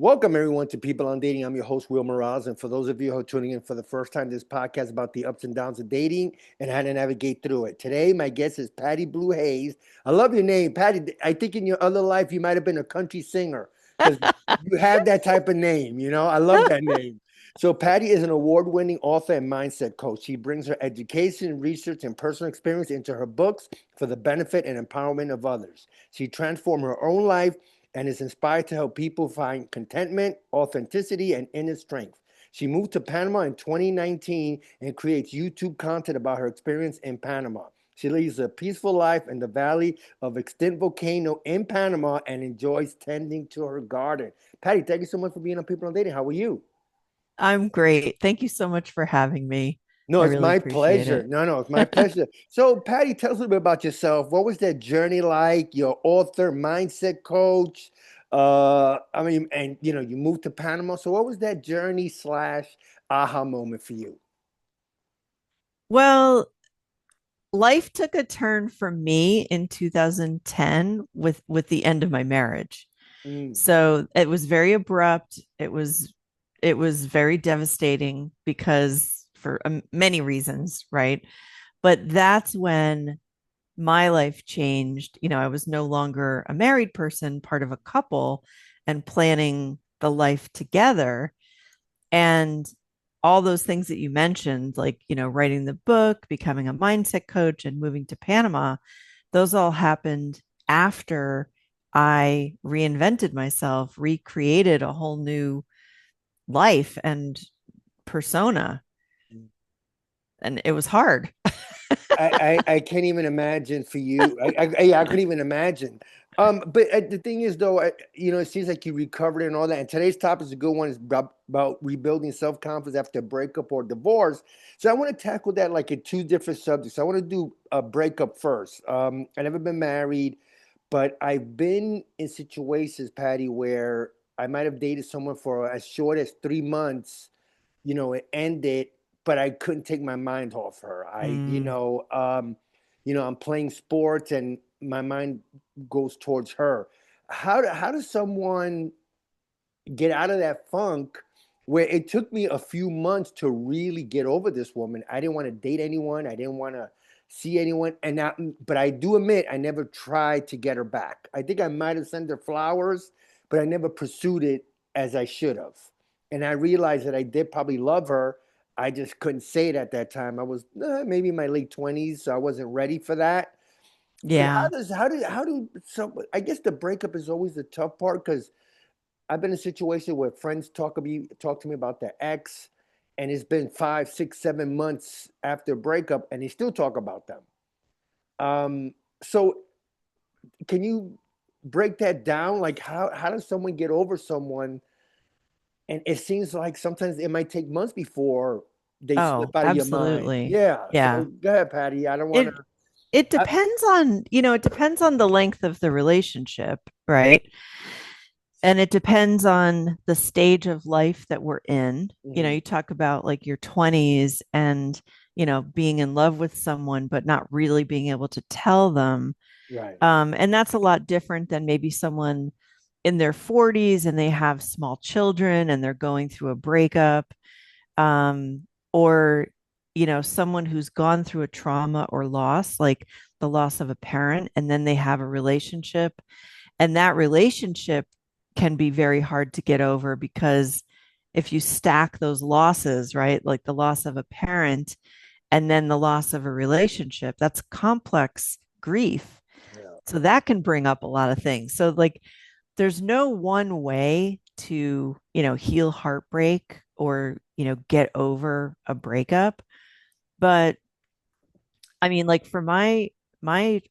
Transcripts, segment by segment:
Welcome, everyone, to People on Dating. I'm your host, Will Morales. And for those of you who are tuning in for the first time, this podcast is about the ups and downs of dating and how to navigate through it. Today, my guest is pattybluehayes. I love your name, Patty. I think in your other life, you might have been a country singer because you have that type of name. I love that name. So, Patty is an award winning author and mindset coach. She brings her education, research, and personal experience into her books for the benefit and empowerment of others. She transformed her own life and is inspired to help people find contentment, authenticity, and inner strength. She moved to Panama in 2019 and creates YouTube content about her experience in Panama. She leads a peaceful life in the valley of extinct volcano in Panama and enjoys tending to her garden. Patty, thank you so much for being on People on Dating. How are you? I'm great. Thank you so much for having me. No, I it's really my appreciate pleasure. it. No, it's my pleasure. So, Patty, tell us a little bit about yourself. What was that journey like? Your author, mindset coach. I mean, and you moved to Panama. So, what was that journey slash aha moment for you? Well, life took a turn for me in 2010 with the end of my marriage. Mm, So it was very abrupt. It was very devastating because for many reasons, right? But that's when my life changed. I was no longer a married person, part of a couple and planning the life together. And all those things that you mentioned, like, writing the book, becoming a mindset coach, and moving to Panama, those all happened after I reinvented myself, recreated a whole new life and persona. mm. And it was hard. I can't even imagine for you. I couldn't even imagine. But the thing is, though, it seems like you recovered and all that. And today's topic is a good one. It's about rebuilding self confidence after a breakup or divorce. So I want to tackle that like in two different subjects. I want to do a breakup first. I never been married, but I've been in situations, Patty, where I might have dated someone for as short as 3 months. It ended, but I couldn't take my mind off her. Mm. I'm playing sports and my mind goes towards her. How does someone get out of that funk where it took me a few months to really get over this woman? I didn't want to date anyone. I didn't want to see anyone. But I do admit I never tried to get her back. I think I might have sent her flowers, but I never pursued it as I should have. And I realized that I did probably love her. I just couldn't say it at that time. I was maybe in my late 20s, so I wasn't ready for that. But Yeah. so I guess the breakup is always the tough part because I've been in a situation where friends talk to me about their ex, and it's been 5, 6, 7 months after breakup, and they still talk about them. So can you break that down? Like how does someone get over someone? And it seems like sometimes it might take months before they Oh, slip out of your mind. absolutely. Yeah. Yeah. So go ahead, Patty. I don't want It to. it depends on, it depends on the length of the relationship, right? And it depends on the stage of life that we're in. Mhm. You talk about like your 20s and, being in love with someone, but not really being able to tell them. Right. And that's a lot different than maybe someone in their 40s and they have small children and they're going through a breakup. Or, someone who's gone through a trauma or loss, like the loss of a parent, and then they have a relationship and that relationship can be very hard to get over because if you stack those losses, right, like the loss of a parent and then the loss of a relationship, that's complex grief. Yeah. So that can bring up a lot of things. So, like, there's no one way to, heal heartbreak or, get over a breakup. But I mean, like for my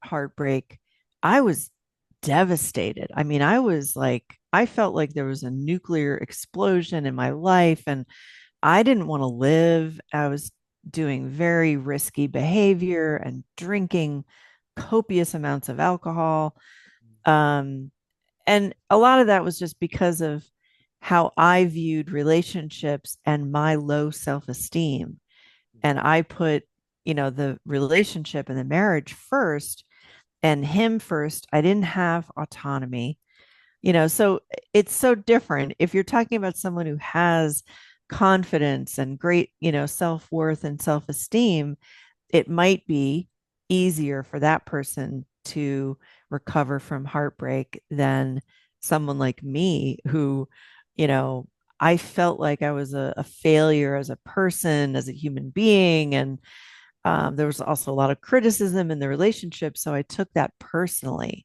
heartbreak, I was devastated. I mean, I felt like there was a nuclear explosion in my life and I didn't want to live. I was doing very risky behavior and drinking copious amounts of alcohol. Um, and a lot of that was just because of how I viewed relationships and my low self-esteem. And I put, the relationship and the marriage first and him first. I didn't have autonomy. So it's so different. If you're talking about someone who has confidence and great, self-worth and self-esteem, it might be easier for that person to recover from heartbreak than someone like me who, you know, I felt like I was a failure as a person, as a human being. And there was also a lot of criticism in the relationship. So I took that personally.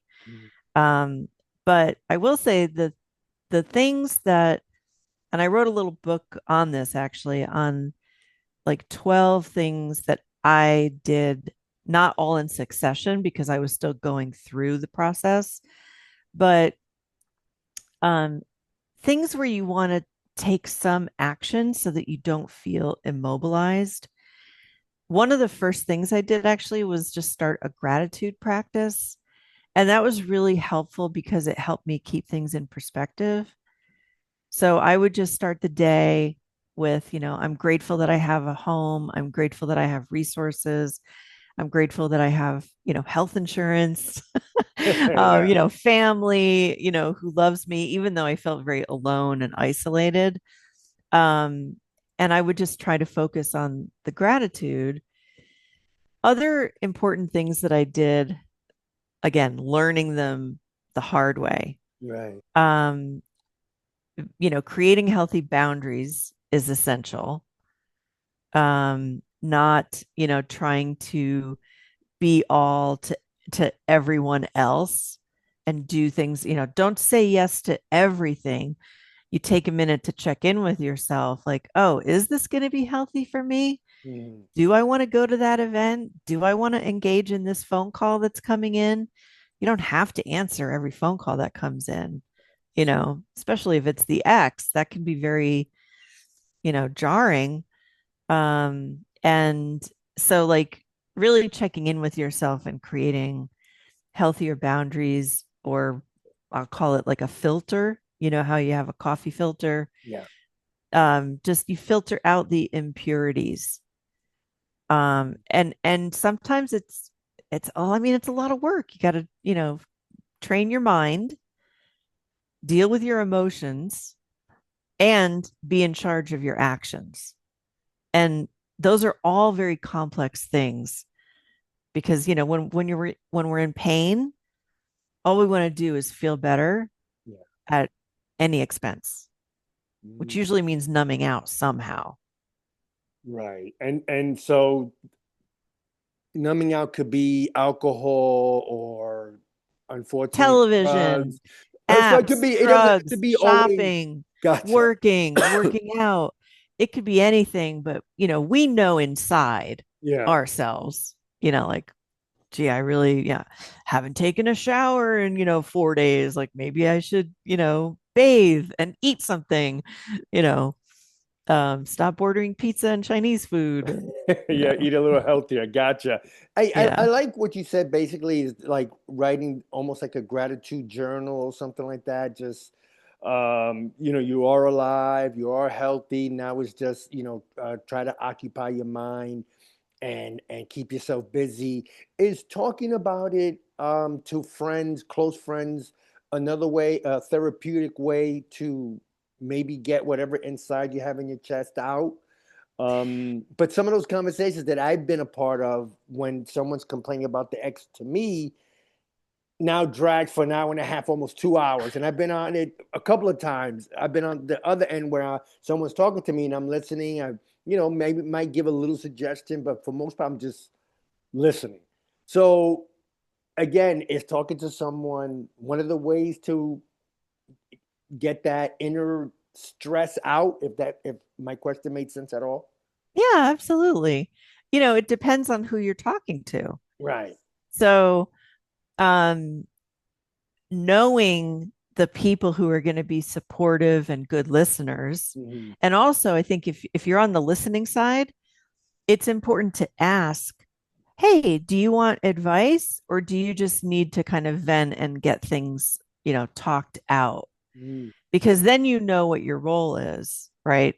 Mm. Um, but I will say that the things that, and I wrote a little book on this actually, on like 12 things that I did, not all in succession because I was still going through the process, but um, things where you want to take some action so that you don't feel immobilized. One of the first things I did actually was just start a gratitude practice. And that was really helpful because it helped me keep things in perspective. So I would just start the day with, I'm grateful that I have a home. I'm grateful that I have resources. I'm grateful that I have, health insurance, Yeah. family, who loves me, even though I felt very alone and isolated. Um, and I would just try to focus on the gratitude. Other important things that I did, again, learning them the hard way. Right. Um, creating healthy boundaries is essential. Not, trying to be all to everyone else and do things, don't say yes to everything. You take a minute to check in with yourself like, oh, is this going to be healthy for me? Mm. Do I want to go to that event? Do I want to engage in this phone call that's coming in? You don't have to answer every phone call that comes in, especially if it's the ex, that can be very, jarring. And so like really checking in with yourself and creating healthier boundaries, or I'll call it like a filter, how you have a coffee filter. Yeah. Just you filter out the impurities. And sometimes it's all, I mean, it's a lot of work. You got to, train your mind, deal with your emotions, and be in charge of your actions. And those are all very complex things because, when we're in pain, all we want to do is feel better Yeah. at any expense, which Mm. usually means numbing out somehow. Right. And so numbing out could be alcohol or unfortunately Television, drugs. So it could apps, be, it doesn't have to drugs, be always. shopping, Gotcha. working out. It could be anything, but we know inside Yeah. ourselves, like, gee, I really, yeah, haven't taken a shower in, 4 days. Like maybe I should, bathe and eat something, you know, stop ordering pizza and Chinese food, Yeah, eat a little healthier. Gotcha. I yeah. like what you said basically is like writing almost like a gratitude journal or something like that. Just you are alive, you are healthy. Now it's just, try to occupy your mind and keep yourself busy. Is talking about it to friends, close friends, another way, a therapeutic way to maybe get whatever inside you have in your chest out? But some of those conversations that I've been a part of when someone's complaining about the ex to me now drags for an hour and a half, almost 2 hours. And I've been on it a couple of times. I've been on the other end where someone's talking to me and I'm listening. I, maybe might give a little suggestion, but for most part, I'm just listening. So again, is talking to someone one of the ways to get that inner stress out? If my question made sense at all. Yeah, absolutely. It depends on who you're talking to. Right. So, um, knowing the people who are going to be supportive and good listeners. Mhm. And also, I think if you're on the listening side, it's important to ask, hey, do you want advice or do you just need to kind of vent and get things, talked out? Mm. Because then you know what your role is, right?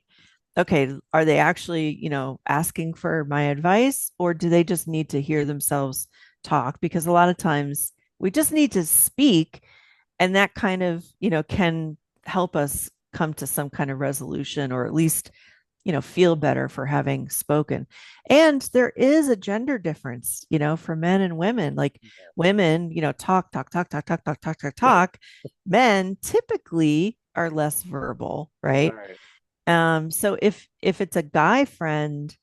Okay, are they actually, asking for my advice or do they just need to hear themselves talk? Because a lot of times we just need to speak and that kind of, can help us come to some kind of resolution, or at least, feel better for having spoken. And there is a gender difference, for men and women. Like women, talk, talk, talk, talk, talk, talk, talk, talk, talk. Men typically are less verbal, right? Right. So if it's a guy friend,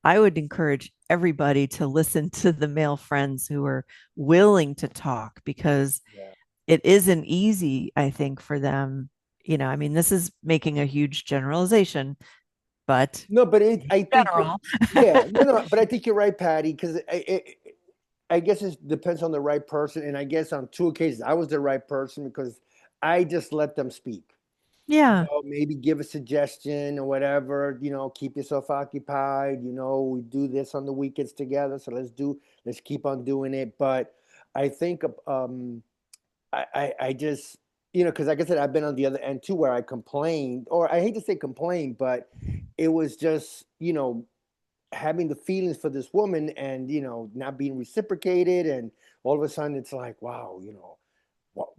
I would encourage everybody to listen to the male friends who are willing to talk, because Yeah. it isn't easy, I think, for them. I mean, this is making a huge generalization, but No, but in I think general, yeah, no, no, but I think you're right, Patty, because I guess it depends on the right person, and I guess on two occasions I was the right person because I just let them speak. yeah, Maybe give a suggestion or whatever. Keep yourself occupied. We do this on the weekends together, so let's keep on doing it. But I think I just because like I said, I've been on the other end too, where I complained, or I hate to say complain, but it was just having the feelings for this woman and not being reciprocated, and all of a sudden it's like, wow,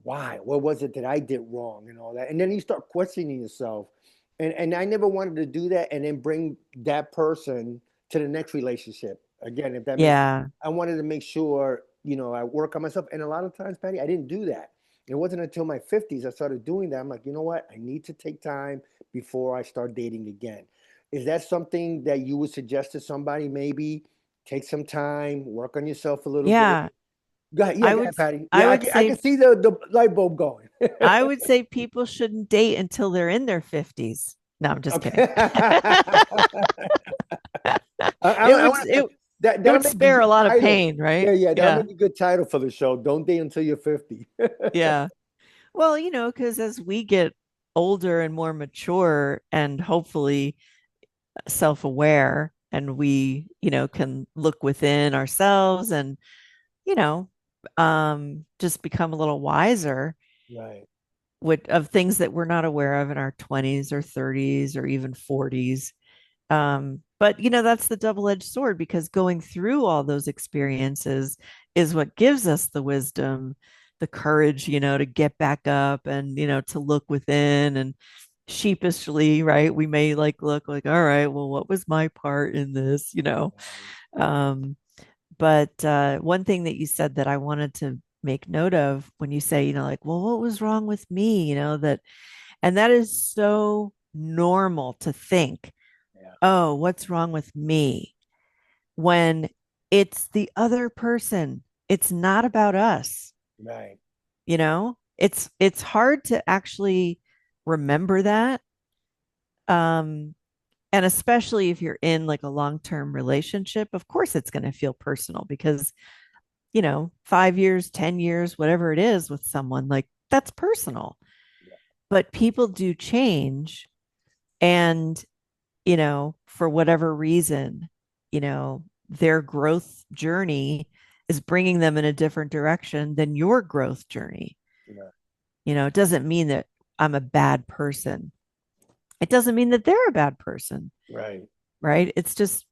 why, what was it that I did wrong and all that, and then you start questioning yourself, and I never wanted to do that and then bring that person to the next relationship again, if that makes sense. yeah, I wanted to make sure I work on myself, and a lot of times, Patty, I didn't do that. It wasn't until my 50s I started doing that. I'm like, you know what, I need to take time before I start dating again. Is that something that you would suggest to somebody? Maybe take some time, work on yourself a little bit. yeah. Go ahead. Yeah, I go would, ahead, Patty. I Yeah, I would can, I say, can see the light bulb going. I would say people shouldn't date until they're in their 50s. No, I'm just Okay. kidding. It I would, want it, it that'll would make a spare a good lot of title. pain, right? Yeah, yeah, that'll Yeah. make a good title for the show. Don't date until you're 50. Yeah. Well, because as we get older and more mature and hopefully self-aware, and we, can look within ourselves and, you know, just become a little wiser Right. of things that we're not aware of in our 20s or 30s or even 40s. But that's the double-edged sword, because going through all those experiences is what gives us the wisdom, the courage, to get back up and, to look within, and sheepishly, right? We may look like, all right, well, what was my part in this, Right. Um, but one thing that you said that I wanted to make note of, when you say, like, well, what was wrong with me, and that is so normal to think, Yeah. oh, what's wrong with me? When it's the other person. It's not about us, Right. It's hard to actually remember that. Um, and especially if you're in like a long-term relationship, of course it's going to feel personal, because 5 years, 10 years, whatever it is with someone, like, that's personal. Yeah. But people do change. And for whatever reason, their growth journey is bringing them in a different direction than your growth journey. Yeah. It doesn't mean that I'm a bad person. It doesn't mean that they're a bad person, Right. right? It's just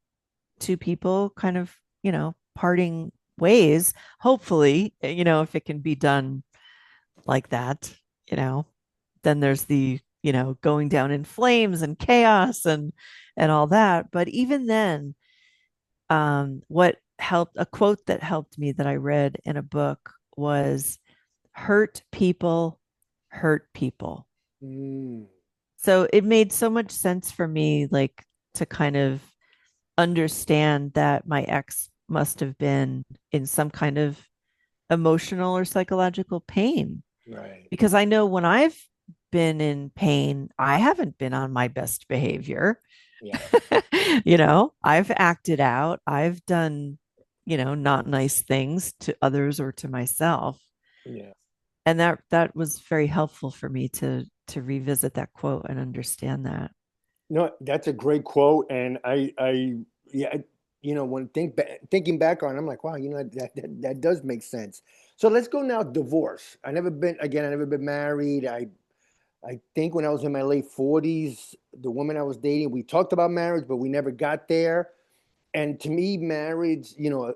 two people kind of, parting ways. Hopefully, if it can be done like that, you know, then there's the, going down in flames and chaos and all that. But even then, what helped, a quote that helped me that I read in a book was, hurt people hurt people. Mm. So it made so much sense for me, like, to kind of understand that my ex must have been in some kind of emotional or psychological pain, Right. because I know when I've been in pain, I haven't been on my best behavior. Yeah. I've acted out, I've done, not nice things to others or to myself. Yeah. And that was very helpful for me to revisit that quote and understand that. No, that's a great quote, and yeah, when thinking back on, it, I'm like, wow, that does make sense. So let's go now. Divorce. I never been married. I think when I was in my late 40s, the woman I was dating, we talked about marriage, but we never got there. And to me, marriage,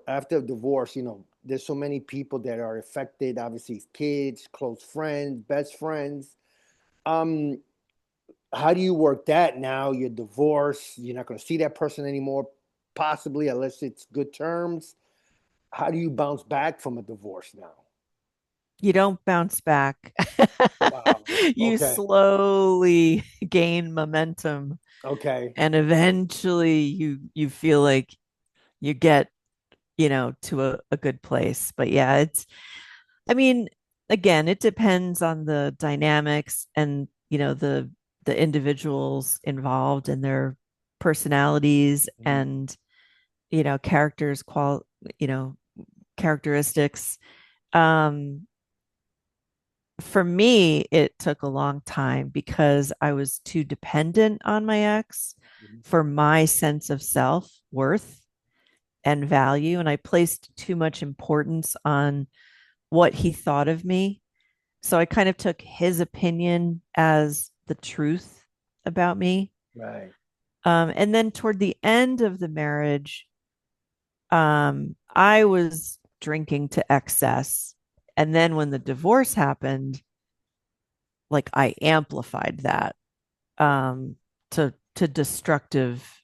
after divorce, there's so many people that are affected. Obviously, kids, close friends, best friends. Um, how do you work that now? You're divorced. You're not going to see that person anymore, possibly, unless it's good terms. How do you bounce back from a divorce now? You don't bounce back. Wow. You Okay. slowly gain momentum, Okay. and eventually you feel like you get, to a good place. But yeah, I mean, again, it depends on the dynamics and, the individuals involved and their personalities Mhm. and, characters, you know, characteristics. Um, for me, it took a long time because I was too dependent on my ex Mhm. for my sense of self worth and value. And I placed too much importance on what he thought of me. So I kind of took his opinion as the truth about me. Right. And then toward the end of the marriage, I was drinking to excess. And then when the divorce happened, like I amplified that um, to destructive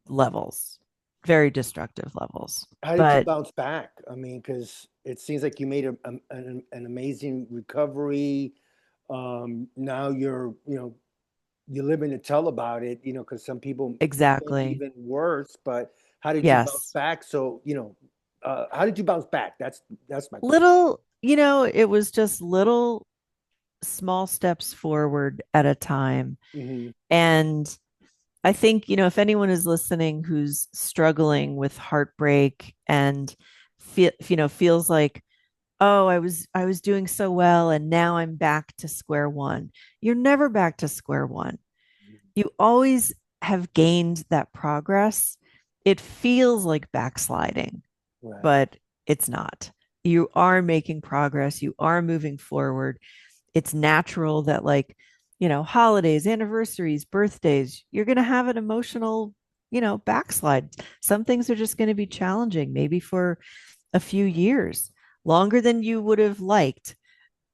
levels, very destructive levels. How did you But bounce back? I mean, because it seems like you made an amazing recovery. Now you're living to tell about it, because some people think exactly, even worse. But how did you bounce yes. back? So, how did you bounce back? That's my question. Little, it was just little small steps forward at a time. Hmm. And I think, if anyone is listening who's struggling with heartbreak and feels like, oh, I was doing so well and now I'm back to square one. You're never back to square one. You always have gained that progress. It feels like backsliding, Right. but it's not. You are making progress, you are moving forward. It's natural that, like, holidays, anniversaries, birthdays, you're going to have an emotional, backslide. Some things are just going to be challenging, maybe for a few years, longer than you would have liked,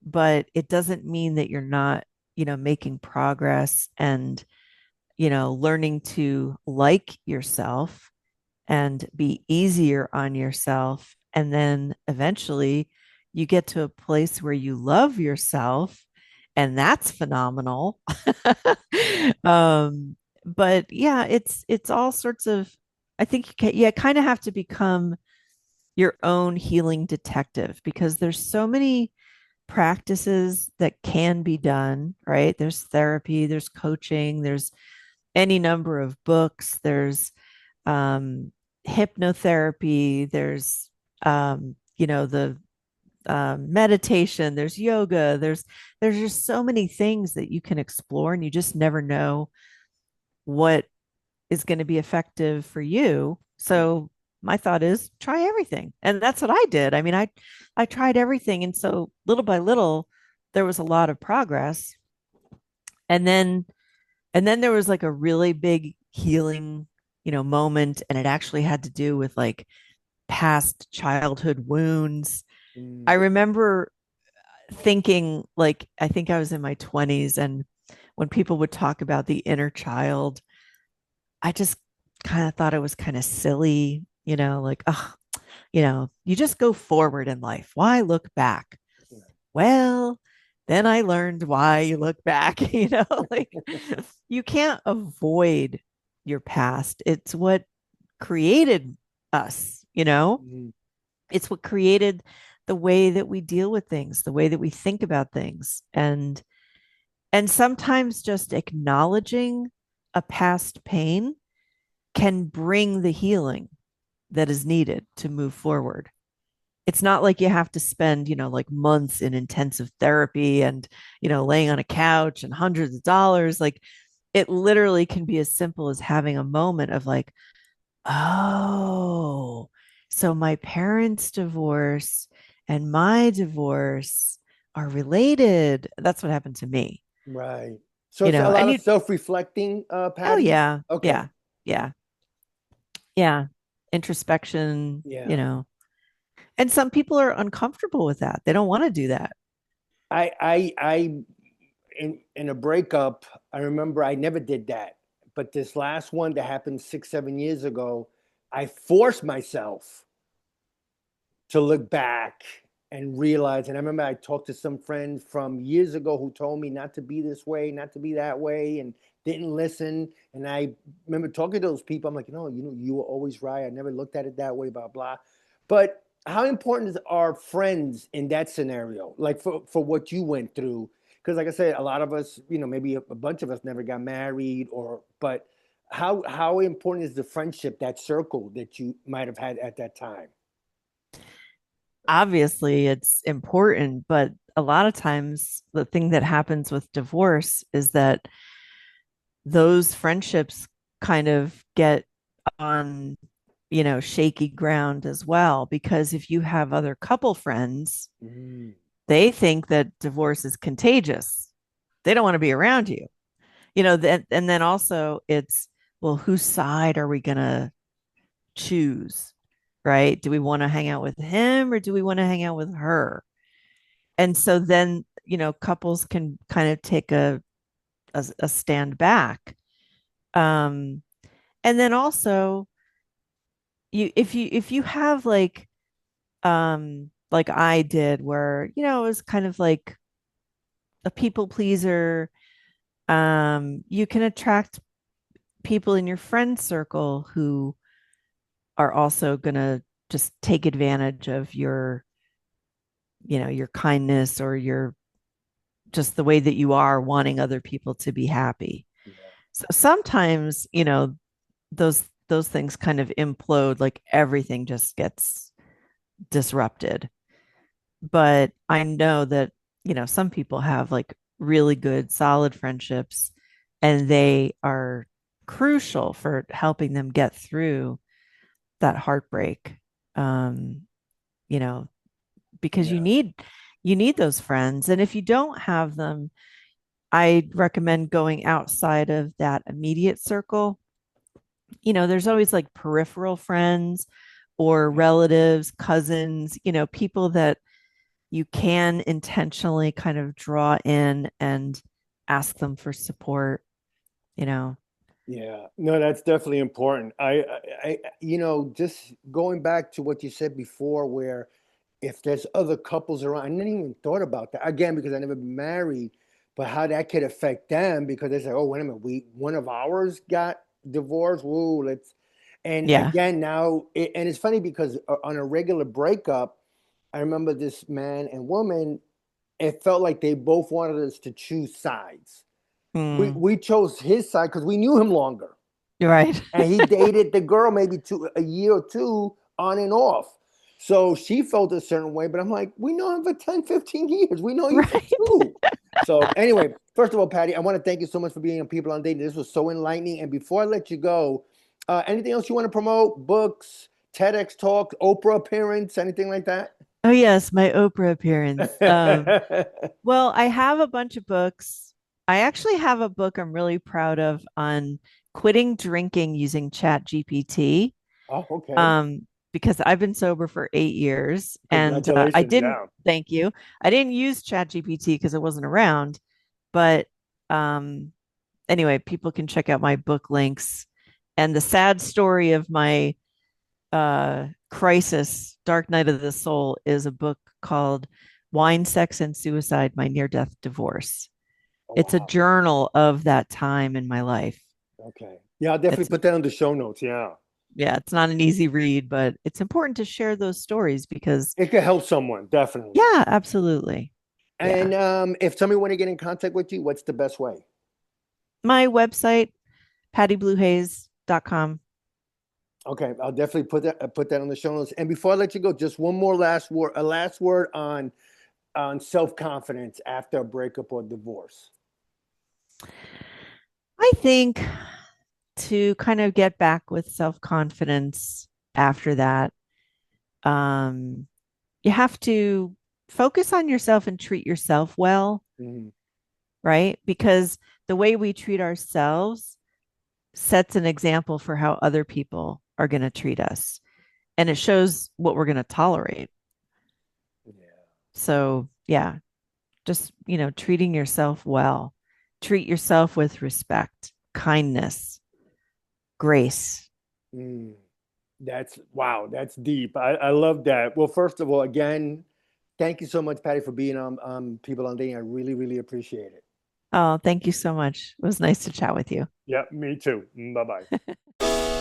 but it doesn't mean that you're not, making progress and, learning to like yourself and be easier on yourself. And then eventually you get to a place where you love yourself, and that's phenomenal. um, but yeah, it's all sorts of, I think you kind of have to become your own healing detective because there's so many practices that can be done, right? There's therapy, there's coaching, there's any number of books, there's um, hypnotherapy, there's the meditation, there's yoga, there's just so many things that you can explore, and you just never know what is going to be effective for you. So my thought is try everything, and that's what I did. I mean, I tried everything, and so little by little, there was a lot of progress, and then there was like a really big healing, moment, and it actually had to do with like past childhood wounds. I Mm. remember thinking, like, I think I was in my 20s, and when people would talk about the inner child, I just kind of thought it was kind of silly, like, oh, you just go forward in life. Why look back? Well, then I learned why you look back, like you can't avoid your past. It's what created us. Mhm. It's what created the way that we deal with things, the way that we think about things. And sometimes just acknowledging a past pain can bring the healing that is needed to move forward. It's not like you have to spend, like months in intensive therapy and, laying on a couch and hundreds of dollars. Like it literally can be as simple as having a moment of like, oh, so my parents' divorce and my divorce are related. That's what happened to me, Right. So it's a and lot of self-reflecting, oh, Patty. yeah, Okay. yeah, yeah, yeah. Introspection, Yeah. And some people are uncomfortable with that. They don't want to do that. I in a breakup, I remember I never did that. But this last one that happened 6, 7 years ago, I forced myself to look back and realize. And I remember I talked to some friends from years ago who told me not to be this way, not to be that way, and didn't listen. And I remember talking to those people. I'm like, no, you were always right. I never looked at it that way, blah, blah. But how important are friends in that scenario? Like for what you went through? Because like I said, a lot of us, maybe a bunch of us never got married but how important is the friendship, that circle that you might have had at that time? Obviously, it's important, but a lot of times the thing that happens with divorce is that those friendships kind of get on, shaky ground as well. Because if you have other couple friends, Mm, they think that divorce is contagious. They don't want to be around you, and then also it's, well, whose side are we going to choose? Right? Do we want to hang out with him or do we want to hang out with her? And so then, couples can kind of take a stand back. Um, and then also if you have like I did, where, it was kind of like a people pleaser, you can attract people in your friend circle who are also gonna just take advantage of your kindness, or your just the way that you are wanting other people to be happy. yeah. So sometimes, those things kind of implode, like everything just gets disrupted. But I know that, some people have like really good, solid friendships, and they are crucial for helping them get through that heartbreak. Um, you know, because Yeah. you need those friends. And if you don't have them, I recommend going outside of that immediate circle. There's always like peripheral friends or relatives, cousins, people that you can intentionally kind of draw in and ask them for support, you know. Yeah, no, that's definitely important. Just going back to what you said before, where if there's other couples around, I never even thought about that again because I never been married, but how that could affect them because they say, oh, wait a minute, one of ours got divorced. Whoa, and Yeah. again, and it's funny because on a regular breakup, I remember this man and woman, it felt like they both wanted us to choose sides. We, Mm, we chose his side because we knew him longer you're right. and he dated the girl maybe a year or two on and off. So she felt a certain way, but I'm like, we know him for 10, 15 years. We know you for Right. two. So anyway, first of all, Patty, I want to thank you so much for being on People on Dating. This was so enlightening. And before I let you go, anything else you want to promote? Books, TEDx talk, Oprah appearance, anything like that? Oh yes, my Oprah appearance. Well, I have a bunch of books. I actually have a book I'm really proud of on quitting drinking using Chat GPT. Oh, okay. Um, because I've been sober for 8 years, and I Congratulations. didn't, Yeah. thank you. I didn't use Chat GPT because it wasn't around, but um, anyway, people can check out my book links. And the sad story of my crisis, Dark Night of the Soul, is a book called Wine, Sex, and Suicide: My Near Death Divorce. Oh, It's a wow. journal of that time in my life. Okay. Yeah, I'll definitely It's, put that on the show notes. Yeah. yeah, it's not an easy read, but it's important to share those stories because, It could help someone, definitely. yeah, absolutely. Yeah. And if somebody want to get in contact with you, what's the best way? My website, pattybluehayes.com. Okay, I'll definitely put that on the show notes. And before I let you go, just one more last word, a last word on self confidence after a breakup or divorce. I think to kind of get back with self confidence after that, um, you have to focus on yourself and treat yourself well, Mhm. right? Because the way we treat ourselves sets an example for how other people are going to treat us. And it shows what we're going to tolerate. So, yeah, just, treating yourself well. Treat yourself with respect, kindness, grace. Mm, that's wow. That's deep. I love that. Well, first of all, again, thank you so much, Patty, for being on People on Dating. I really, really appreciate it. Oh, thank you so much. It was nice to chat with you. Yeah, me too. Bye bye.